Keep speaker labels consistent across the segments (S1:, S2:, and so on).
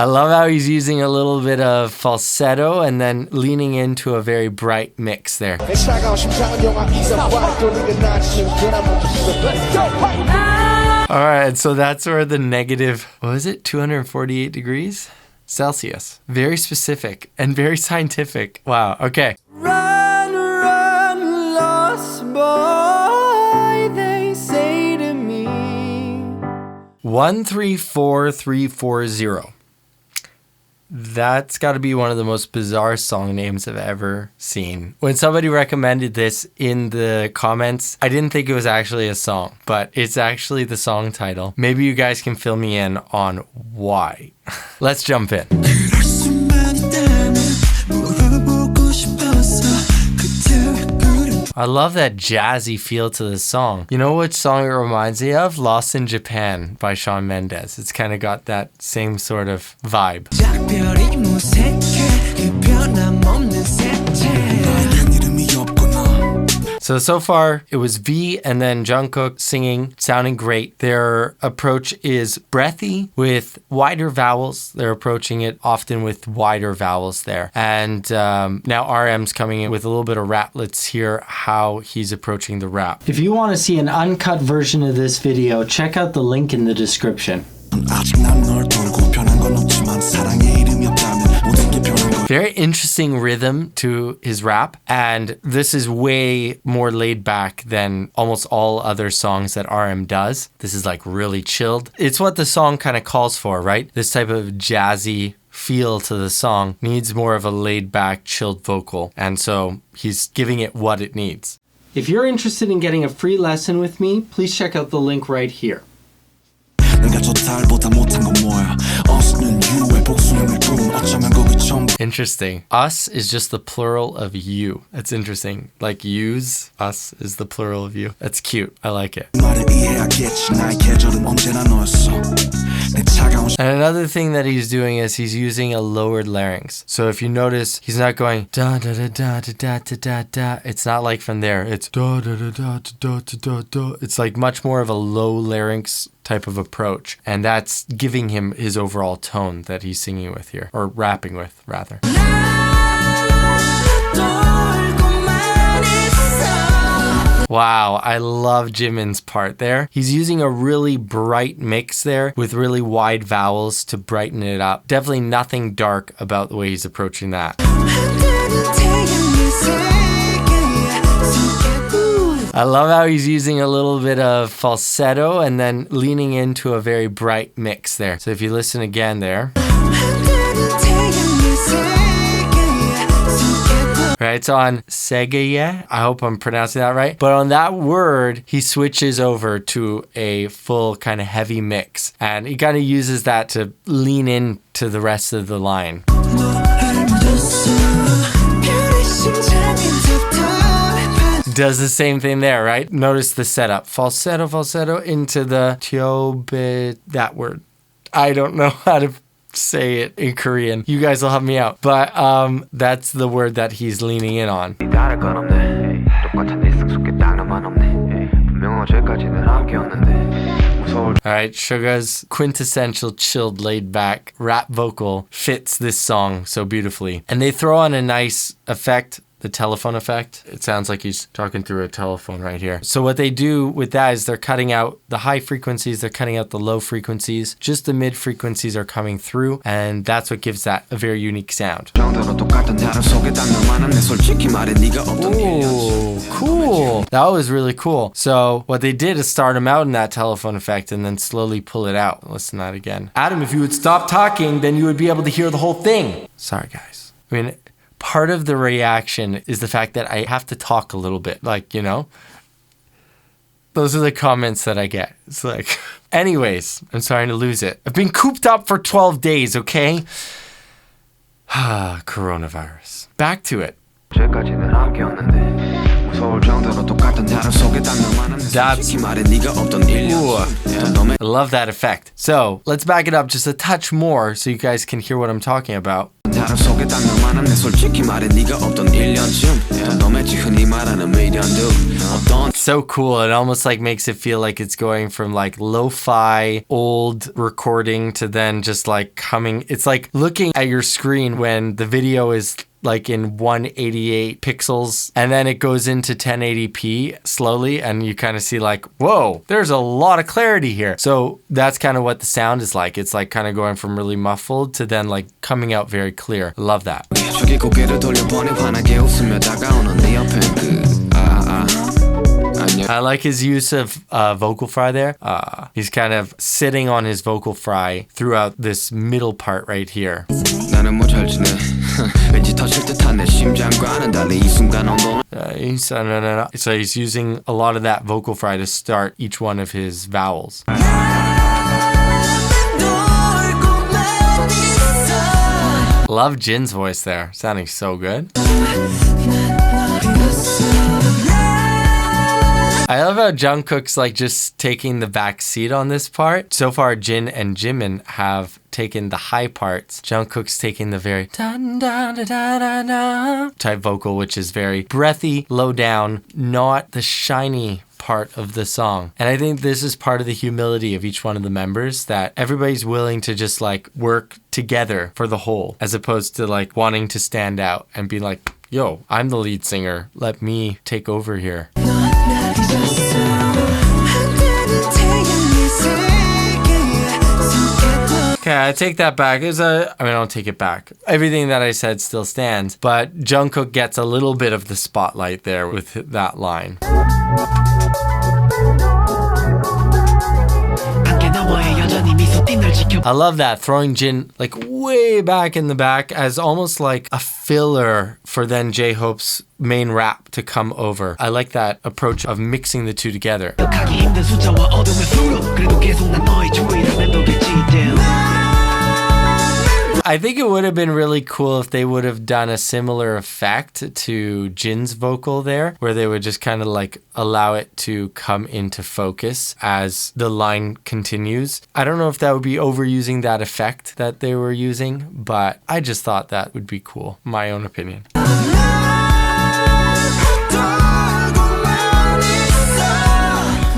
S1: I love how he's using a little bit of falsetto and then leaning into a very bright mix there. All right, so that's where the negative, what was it, 248 degrees Celsius. Very specific and very scientific. Wow, okay.
S2: Run, run, lost boy, they say to me.
S1: 134340. That's got to be one of the most bizarre song names I've ever seen. When somebody recommended this in the comments, I didn't think it was actually a song, but it's actually the song title. Maybe you guys can fill me in on why. Let's jump in. I love that jazzy feel to the song. You know which song it reminds me of? Lost in Japan by Shawn Mendes. It's kind of got that same sort of vibe. So far it was V and then Jungkook singing, sounding great. Their approach is breathy with wider vowels. They're approaching it often with wider vowels there. And now RM's coming in with a little bit of rap. Let's hear how he's approaching the rap.
S3: If you want to see an uncut version of this video, check out the link in the description.
S1: Very interesting rhythm to his rap, and this is way more laid back than almost all other songs that RM does. This is like really chilled. It's what the song kind of calls for, right? This type of jazzy feel to the song needs more of a laid back, chilled vocal, and so he's giving it what it needs.
S3: If you're interested in getting a free lesson with me, please check out the link right here.
S1: Interesting. Us is just the plural of you. That's interesting. Like yous, us is the plural of you. That's cute. I like it. And another thing that he's doing is he's using a lowered larynx. So if you notice, he's not going da da da da da da da da. It's not like from there. It's da da da da da da da da. It's like much more of a low larynx type of approach, and that's giving him his overall tone that he's singing with here, or rapping with rather. Wow, I love Jimin's part there. He's using a really bright mix there with really wide vowels to brighten it up. Definitely nothing dark about the way he's approaching that. I love how he's using a little bit of falsetto and then leaning into a very bright mix there. So if you listen again there. Right, it's on Segeye. I hope I'm pronouncing that right. But on that word, he switches over to a full kind of heavy mix. And he kind of uses that to lean into the rest of the line. Does the same thing there, right? Notice the setup. Falsetto, falsetto into the tyobe, that word. I don't know how to say it in Korean. You guys will help me out. But that's the word that he's leaning in on. Alright, Suga's quintessential chilled laid back rap vocal fits this song so beautifully. And they throw on a nice effect, the telephone effect. It sounds like he's talking through a telephone right here. So what they do with that is they're cutting out the high frequencies, they're cutting out the low frequencies. Just the mid frequencies are coming through, and that's what gives that a very unique sound. Ooh, cool. That was really cool. So what they did is start him out in that telephone effect and then slowly pull it out. Listen to that again. Adam, if you would stop talking, then you would be able to hear the whole thing. Sorry, guys. I mean, part of the reaction is the fact that I have to talk a little bit, like, you know? Those are the comments that I get. It's like, anyways, I'm starting to lose it. I've been cooped up for 12 days, okay? Coronavirus. Back to it. That's, ooh, I love that effect. So let's back it up just a touch more so you guys can hear what I'm talking about.
S2: 다른 속에 당면만한 내 솔직히 말해 네가 없던 1년쯤 더 넘했지 흔히 말하는 미련도 어떤
S1: So cool. It almost like makes it feel like it's going from like lo-fi old recording to then just like coming. It's like looking at your screen when the video is like in 188 pixels and then it goes into 1080p slowly and you kind of see like, whoa, there's a lot of clarity here. So that's kind of what the sound is like. It's like kind of going from really muffled to then like coming out very clear. Love that.
S2: 저기 고개를 돌려보니 환하게 웃으며 다가오는 네 옆에
S1: I like his use of vocal fry there. He's kind of sitting on his vocal fry throughout this middle part right here.
S2: 나는 뭐 잘 지내 왠지 터질 듯한 내 심장과는 달리 이 순간 온도는
S1: So he's using a lot of that vocal fry to start each one of his vowels. Love Jin's voice there, sounding so good. I love how Jungkook's like just taking the back seat on this part. So far, Jin and Jimin have taken the high parts. Jungkook's taking the very dun, dun, da, da, da, da, type vocal, which is very breathy, low down, not the shiny part of the song. And I think this is part of the humility of each one of the members, that everybody's willing to just like work together for the whole, as opposed to like wanting to stand out and be like, yo, I'm the lead singer, let me take over here. Okay, I take that back. I don't take it back. Everything that I said still stands, but Jungkook gets a little bit of the spotlight there with that line. I love that, throwing Jin like way back in the back as almost like a filler for then J-Hope's main rap to come over. I like that approach of mixing the two together. I think it would have been really cool if they would have done a similar effect to Jin's vocal there, where they would just kind of like allow it to come into focus as the line continues. I don't know if that would be overusing that effect that they were using, but I just thought that would be cool. My own opinion.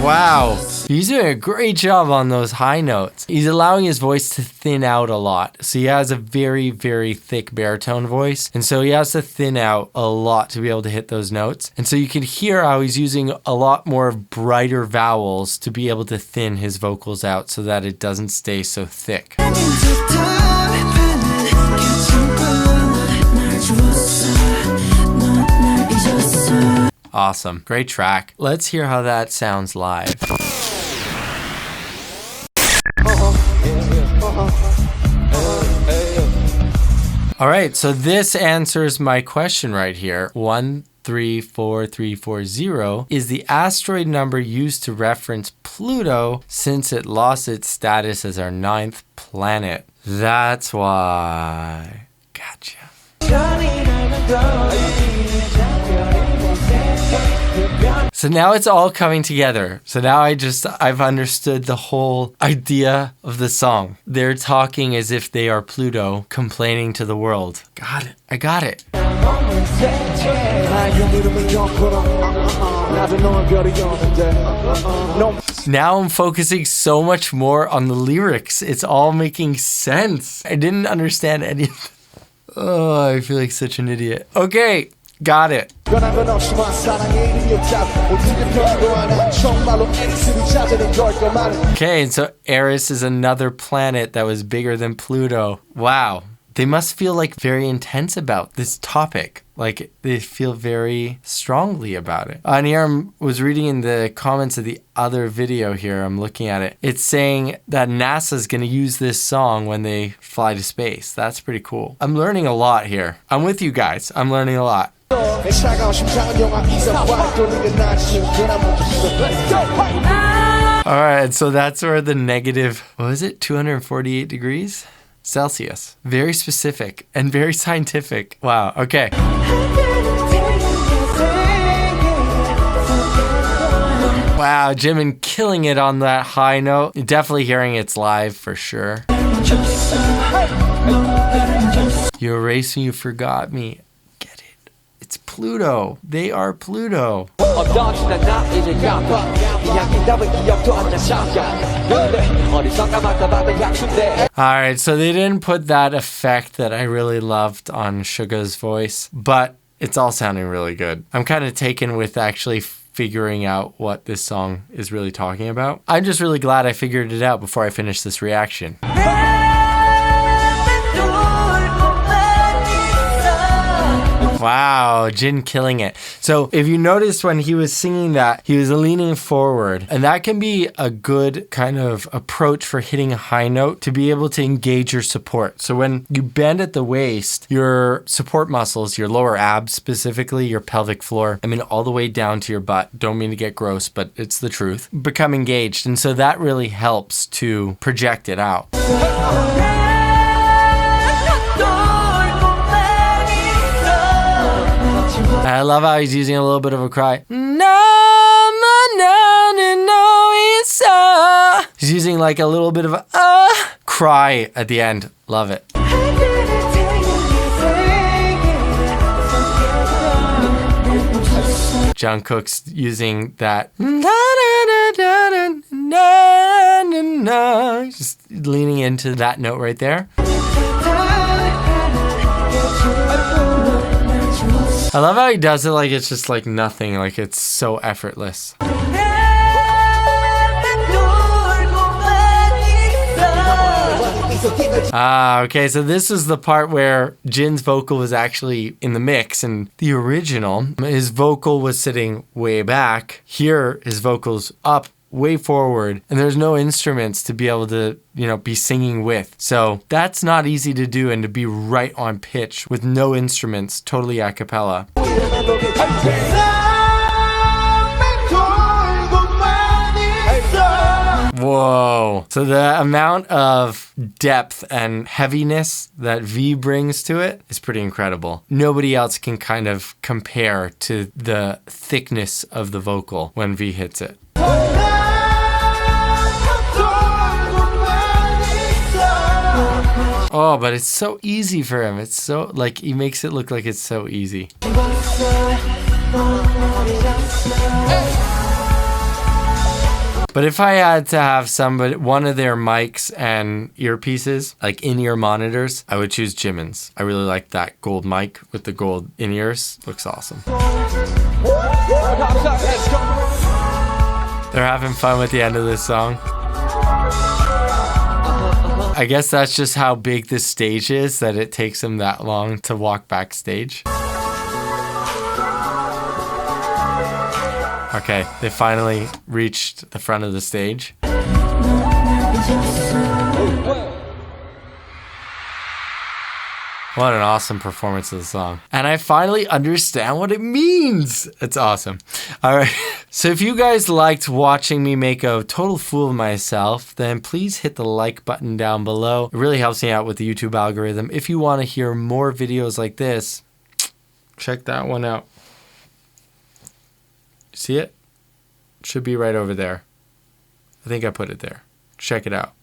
S1: Wow. He's doing a great job on those high notes. He's allowing his voice to thin out a lot. So he has a very, very thick baritone voice. And so he has to thin out a lot to be able to hit those notes. And so you can hear how he's using a lot more brighter vowels to be able to thin his vocals out so that it doesn't stay so thick. Awesome. Great track. Let's hear how that sounds live. All right, so this answers my question right here. 134340 is the asteroid number used to reference Pluto since it lost its status as our 9th planet. That's why. Gotcha. So now it's all coming together. So now I've understood the whole idea of the song. They're talking as if they are Pluto complaining to the world. Got it. I got it. Now I'm focusing so much more on the lyrics. It's all making sense. I didn't understand any of it. Oh, I feel like such an idiot. Okay. Got it. Okay, and so Eris is another planet that was bigger than Pluto. Wow. They must feel like very intense about this topic. Like they feel very strongly about it. And here I was reading in the comments of the other video here. I'm looking at it. It's saying that NASA's going to use this song when they fly to space. That's pretty cool. I'm learning a lot here. I'm with you guys. I'm learning a lot. Alright, so that's where the negative, what was it, 248 degrees Celsius. Very specific and very scientific. Wow, okay. Wow, Jimin killing it on that high note. You're definitely hearing it's live for sure. You erased me, you forgot me. Get it? It's Pluto. They are Pluto. Alright, so they didn't put that effect that I really loved on Suga's voice, but it's all sounding really good. I'm kind of taken with actually figuring out what this song is really talking about. I'm just really glad I figured it out before I finished this reaction. Wow, Jin killing it. So if you noticed when he was singing that, he was leaning forward. And that can be a good kind of approach for hitting a high note to be able to engage your support. So when you bend at the waist, your support muscles, your lower abs specifically, your pelvic floor, I mean all the way down to your butt. Don't mean to get gross, but it's the truth. Become engaged. And so that really helps to project it out. I love how he's using a little bit of a cry. No, no, no, no, no, it's he's using like a little bit of a cry at the end. Love it. Jungkook's using that. Just leaning into that note right there. I love how he does it like it's just like nothing, like it's so effortless. Okay, so this is the part where Jin's vocal was actually in the mix, and the original, his vocal was sitting way back. Here, his vocal's up way forward, and there's no instruments to be able to, you know, be singing with. So that's not easy to do, and to be right on pitch with no instruments, totally a cappella. Whoa. So the amount of depth and heaviness that V brings to it is pretty incredible. Nobody else can kind of compare to the thickness of the vocal when V hits it. Oh, but it's so easy for him. It's so, like, he makes it look like it's so easy. But if I had to have somebody, one of their mics and earpieces, like in-ear monitors, I would choose Jimin's. I really like that gold mic with the gold in-ears. Looks awesome. They're having fun with the end of this song. I guess that's just how big this stage is, that it takes them that long to walk backstage. Okay, they finally reached the front of the stage. What an awesome performance of the song. And I finally understand what it means. It's awesome. All right. So if you guys liked watching me make a total fool of myself, then please hit the like button down below. It really helps me out with the YouTube algorithm. If you want to hear more videos like this, check that one out. See it? It should be right over there. I think I put it there. Check it out.